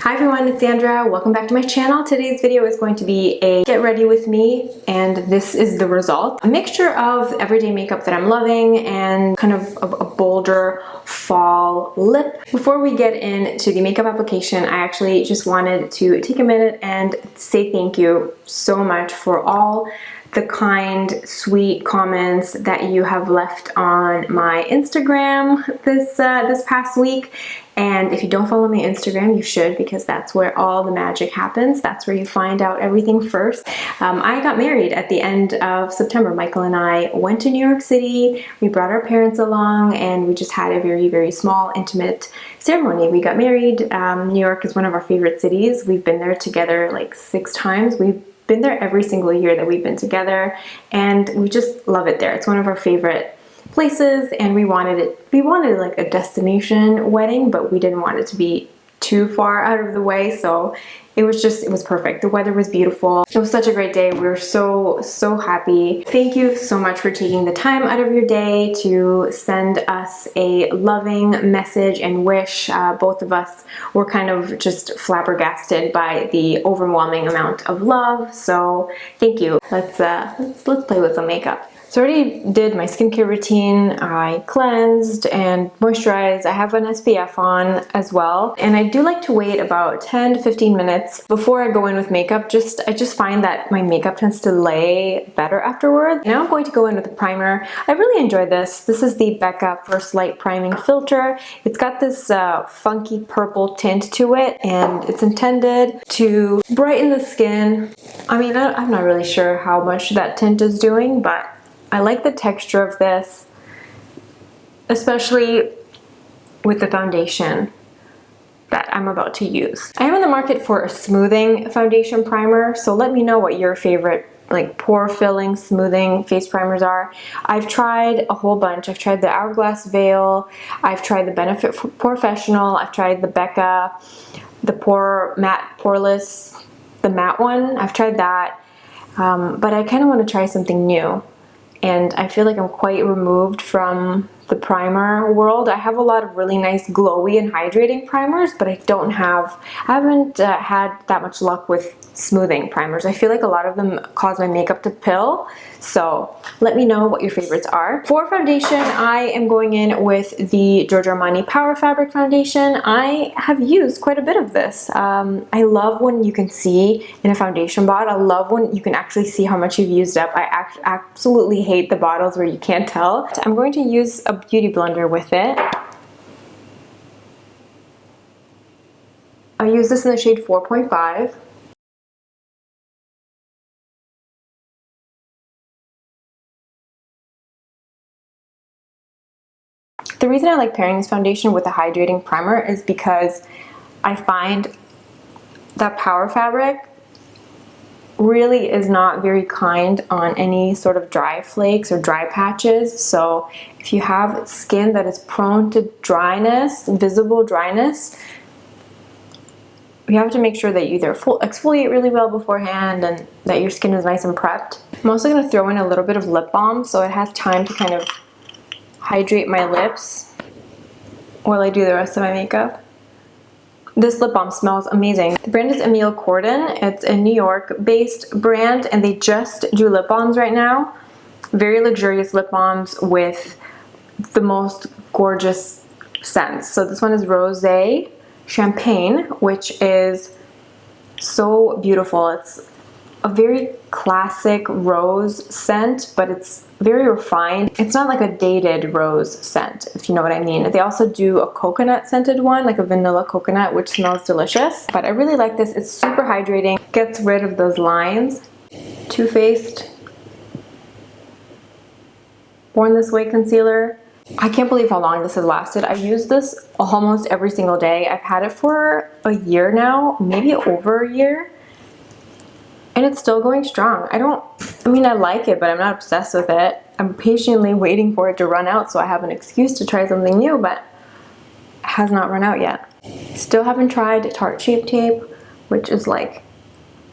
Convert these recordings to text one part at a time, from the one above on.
Hi everyone, it's Sandra. Welcome back to my channel. Today's video is going to be a get ready with me, and this is the result. A mixture of everyday makeup that I'm loving and kind of a bolder fall lip. Before we get into the makeup application, I actually just wanted to take a minute and say thank you so much for all the kind, sweet comments that you have left on my Instagram this past week. And if you don't follow me on Instagram, you should, because that's where all the magic happens. That's where you find out everything first. I got married at the end of September. Michael and I went to New York City. We brought our parents along and we just had a very, very small, intimate ceremony. We got married. New York is one of our favorite cities. We've been there together like 6 times. We've been there every single year that we've been together, and we just love it there. It's one of our favorite places, and we wanted like a destination wedding, but we didn't want it to be too far out of the way, so it was perfect. The weather was beautiful. It was such a great day. We were so happy. Thank you so much for taking the time out of your day to send us a loving message and wish. Both of us were kind of just flabbergasted by the overwhelming amount of love, so thank you. Let's play with some makeup. So I already did my skincare routine. I cleansed and moisturized. I have an SPF on as well. And I do like to wait about 10 to 15 minutes before I go in with makeup. I just find that my makeup tends to lay better afterwards. Now I'm going to go in with a primer. I really enjoy this. This is the Becca First Light Priming Filter. It's got this funky purple tint to it, and it's intended to brighten the skin. I mean, I'm not really sure how much that tint is doing, but I like the texture of this, especially with the foundation that I'm about to use. I am in the market for a smoothing foundation primer, so let me know what your favorite like pore filling, smoothing face primers are. I've tried a whole bunch. I've tried the Hourglass Veil, I've tried the Benefit Porefessional, I've tried the Becca, the Poreless, the matte one. I've tried that, but I kind of want to try something new. And I feel like I'm quite removed from the primer world. I have a lot of really nice glowy and hydrating primers, but I haven't had that much luck with smoothing primers. I feel like a lot of them cause my makeup to pill. So let me know what your favorites are. For foundation, I am going in with the Giorgio Armani Power Fabric Foundation. I have used quite a bit of this. I love when you can see in a foundation bottle. I love when you can actually see how much you've used up. I absolutely hate the bottles where you can't tell. I'm going to use a beauty blender with it. I use this in the shade 4.5. The reason I like pairing this foundation with a hydrating primer is because I find that Power Fabric really is not very kind on any sort of dry flakes or dry patches. So if you have skin that is prone to dryness, visible dryness, you have to make sure that you either exfoliate really well beforehand and that your skin is nice and prepped. I'm also going to throw in a little bit of lip balm so it has time to kind of hydrate my lips while I do the rest of my makeup. This lip balm smells amazing. The brand is Emile Cordon. It's a New York-based brand, and they just do lip balms right now. Very luxurious lip balms with the most gorgeous scents. So this one is Rosé Champagne, which is so beautiful. It's a very classic rose scent, but it's very refined. It's not like a dated rose scent, if you know what I mean. They also do a coconut scented one, like a vanilla coconut, which smells delicious. But I really like this. It's super hydrating, gets rid of those lines. Too Faced Born This Way concealer. I can't believe how long this has lasted. I've used this almost every single day. I've had it for a year now, maybe over a year. And it's still going strong. I mean, I like it, but I'm not obsessed with it. I'm patiently waiting for it to run out so I have an excuse to try something new, but it has not run out yet. Still haven't tried Tarte Shape Tape, which is like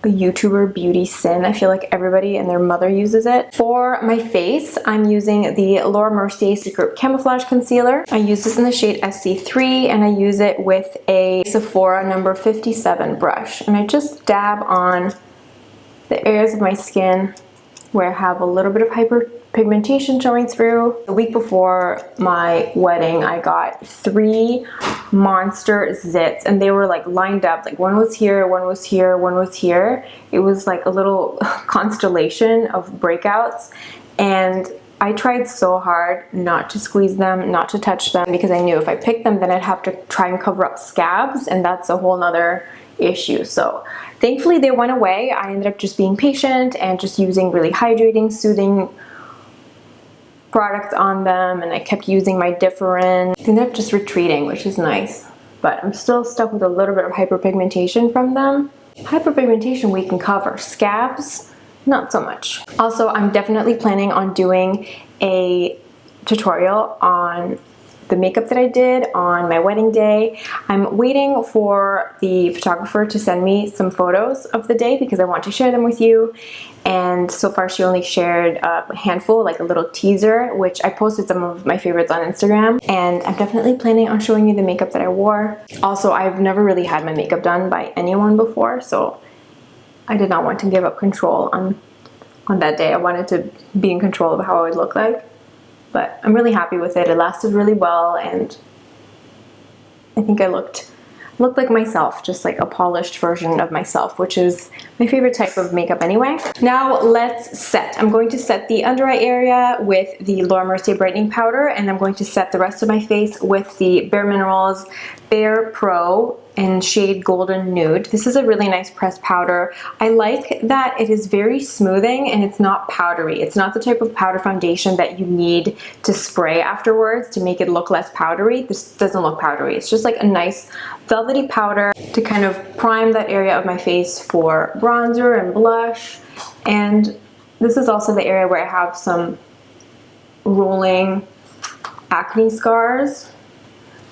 a YouTuber beauty sin. I feel like everybody and their mother uses it. For my face, I'm using the Laura Mercier Secret Camouflage Concealer. I use this in the shade SC3 and I use it with a Sephora number 57 brush. And I just dab on the areas of my skin where I have a little bit of hyperpigmentation showing through. The week before my wedding, I got 3 monster zits and they were like lined up. Like one was here, one was here, one was here. It was like a little constellation of breakouts. And I tried so hard not to squeeze them, not to touch them, because I knew if I picked them, then I'd have to try and cover up scabs, and that's a whole nother issue. So thankfully they went away. I ended up just being patient and just using really hydrating, soothing products on them, and I kept using my Differin. They ended up just retreating, which is nice, but I'm still stuck with a little bit of hyperpigmentation from them. Hyperpigmentation we can cover, scabs not so much. Also, I'm definitely planning on doing a tutorial on the makeup that I did on my wedding day. I'm waiting for the photographer to send me some photos of the day because I want to share them with you. And so far she only shared a handful, like a little teaser, which I posted some of my favorites on Instagram. And I'm definitely planning on showing you the makeup that I wore. Also, I've never really had my makeup done by anyone before, so I did not want to give up control on that day. I wanted to be in control of how I would look like. But I'm really happy with it. It lasted really well, and I think I looked like myself, just like a polished version of myself, which is my favorite type of makeup anyway. Now let's set. I'm going to set the under eye area with the Laura Mercier Brightening Powder, and I'm going to set the rest of my face with the Bare Minerals Bare Pro in shade Golden Nude. This is a really nice pressed powder. I like that it is very smoothing and it's not powdery. It's not the type of powder foundation that you need to spray afterwards to make it look less powdery. This doesn't look powdery. It's just like a nice velvety powder to kind of prime that area of my face for bronzer and blush. And this is also the area where I have some rolling acne scars.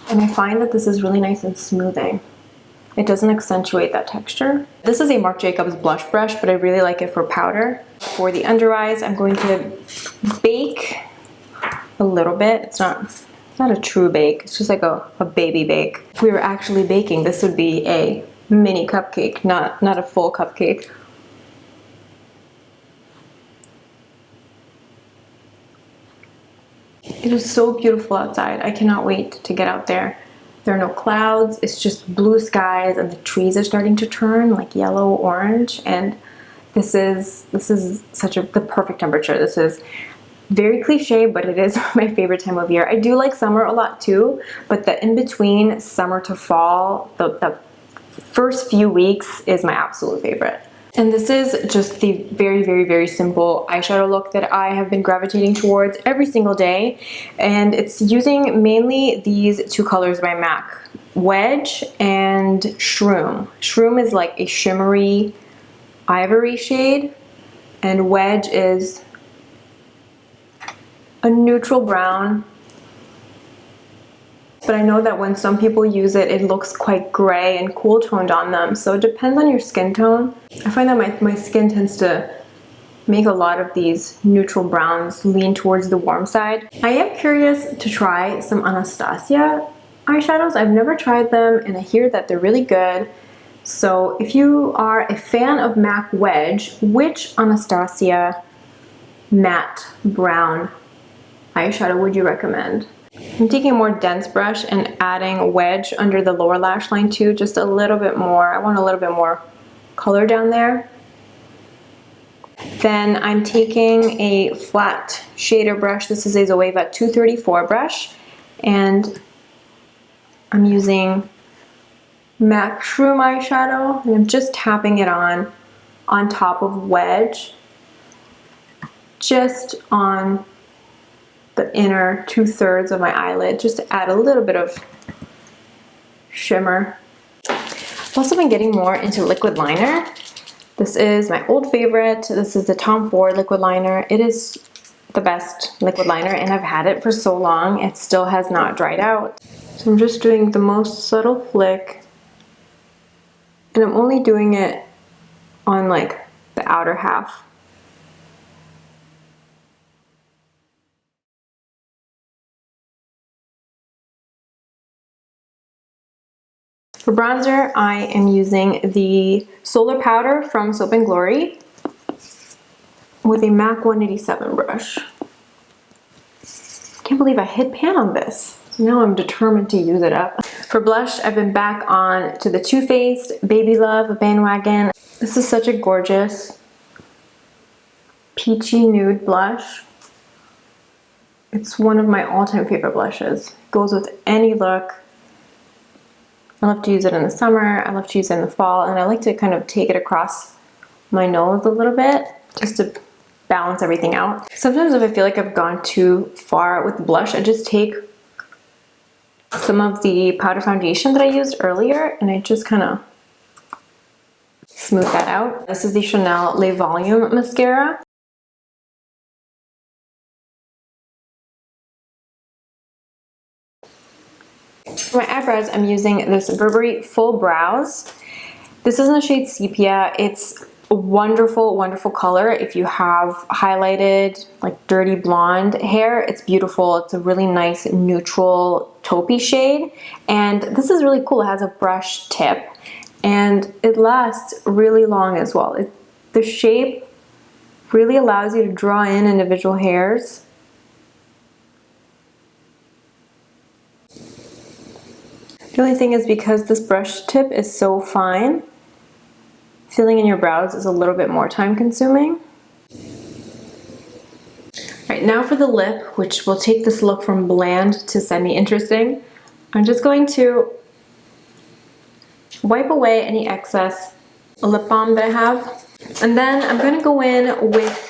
And I find that this is really nice and smoothing. It doesn't accentuate that texture. This is a Marc Jacobs blush brush, but I really like it for powder. For the under eyes, I'm going to bake a little bit. It's not a true bake. It's just like a baby bake. If we were actually baking, this would be a mini cupcake, not a full cupcake. It is so beautiful outside. I cannot wait to get out there. There are no clouds. It's just blue skies, and the trees are starting to turn like yellow, orange, and this is the perfect temperature. This is very cliche, but it is my favorite time of year. I do like summer a lot too, but the in-between summer to fall, the first few weeks is my absolute favorite. And this is just the very, very, very simple eyeshadow look that I have been gravitating towards every single day. And it's using mainly these two colors by MAC, Wedge and Shroom. Shroom is like a shimmery ivory shade, and Wedge is a neutral brown. But I know that when some people use it, it looks quite gray and cool toned on them. So it depends on your skin tone. I find that my skin tends to make a lot of these neutral browns lean towards the warm side. I am curious to try some Anastasia eyeshadows. I've never tried them, and I hear that they're really good. So if you are a fan of MAC Wedge, which Anastasia matte brown eyeshadow would you recommend? I'm taking a more dense brush and adding Wedge under the lower lash line too, just a little bit more. I want a little bit more color down there. Then I'm taking a flat shader brush. This is a Zoeva 234 brush, and I'm using MAC Shroom eyeshadow, and I'm just tapping it on top of Wedge, just on the inner 2/3 of my eyelid, just to add a little bit of shimmer. I've also been getting more into liquid liner. This is my old favorite. This is the Tom Ford liquid liner. It is the best liquid liner, and I've had it for so long. It still has not dried out. So I'm just doing the most subtle flick, and I'm only doing it on like the outer half. For bronzer, I am using the Solar Powder from Soap & Glory with a MAC 187 brush. Can't believe I hit pan on this. So now I'm determined to use it up. For blush, I've been back on to the Too Faced Baby Love bandwagon. This is such a gorgeous peachy nude blush. It's one of my all-time favorite blushes. Goes with any look. I love to use it in the summer, I love to use it in the fall, and I like to kind of take it across my nose a little bit just to balance everything out. Sometimes if I feel like I've gone too far with blush, I just take some of the powder foundation that I used earlier and I just kind of smooth that out. This is the Chanel Le Volume mascara. For my eyebrows, I'm using this Burberry Full Brows. This is in the shade Sepia. It's a wonderful, wonderful color. If you have highlighted, like dirty blonde hair, it's beautiful. It's a really nice neutral taupey shade. And this is really cool. It has a brush tip and it lasts really long as well. The shape really allows you to draw in individual hairs. The only thing is, because this brush tip is so fine, filling in your brows is a little bit more time consuming. Alright, now for the lip, which will take this look from bland to semi-interesting. I'm just going to wipe away any excess lip balm that I have. And then I'm going to go in with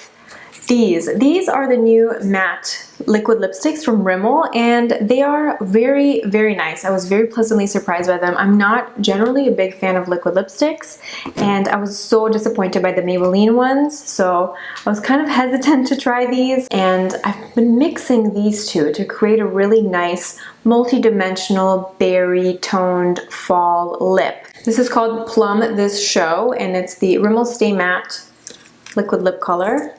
these. These are the new matte liquid lipsticks from Rimmel, and they are very, very nice. I was very pleasantly surprised by them. I'm not generally a big fan of liquid lipsticks, and I was so disappointed by the Maybelline ones, so I was kind of hesitant to try these, and I've been mixing these two to create a really nice multi-dimensional berry toned fall lip. This is called Plum This Show, and it's the Rimmel Stay Matte liquid lip color.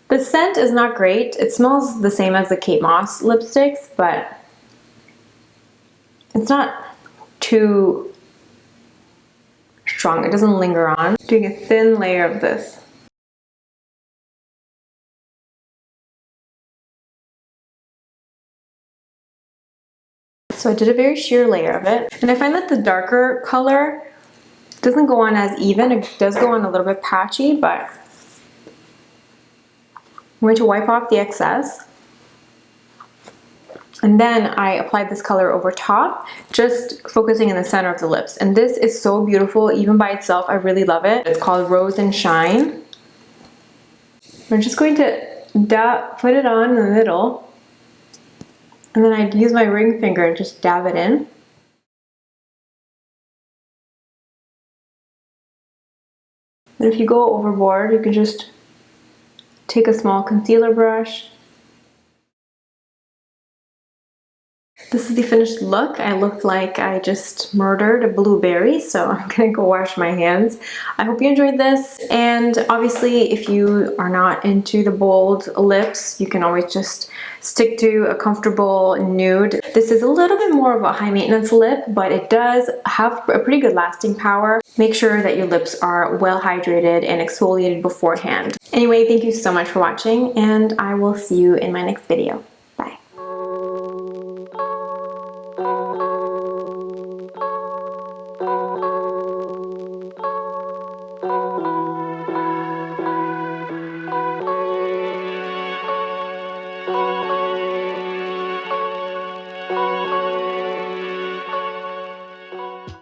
The scent is not great. It smells the same as the Kate Moss lipsticks, but it's not too strong. It doesn't linger on. Doing a thin layer of this. So I did a very sheer layer of it. And I find that the darker color doesn't go on as even. It does go on a little bit patchy, but I'm going to wipe off the excess, and then I applied this color over top, just focusing in the center of the lips. And this is so beautiful, even by itself. I really love it. It's called Rose and Shine. I'm just going to put it on in the middle, and then I'd use my ring finger and just dab it in. And if you go overboard, you can just take a small concealer brush. This is the finished look. I look like I just murdered a blueberry, so I'm gonna go wash my hands. I hope you enjoyed this, and obviously if you are not into the bold lips, you can always just stick to a comfortable nude. This is a little bit more of a high maintenance lip, but it does have a pretty good lasting power. Make sure that your lips are well hydrated and exfoliated beforehand. Anyway, thank you so much for watching, and I will see you in my next video. Bye.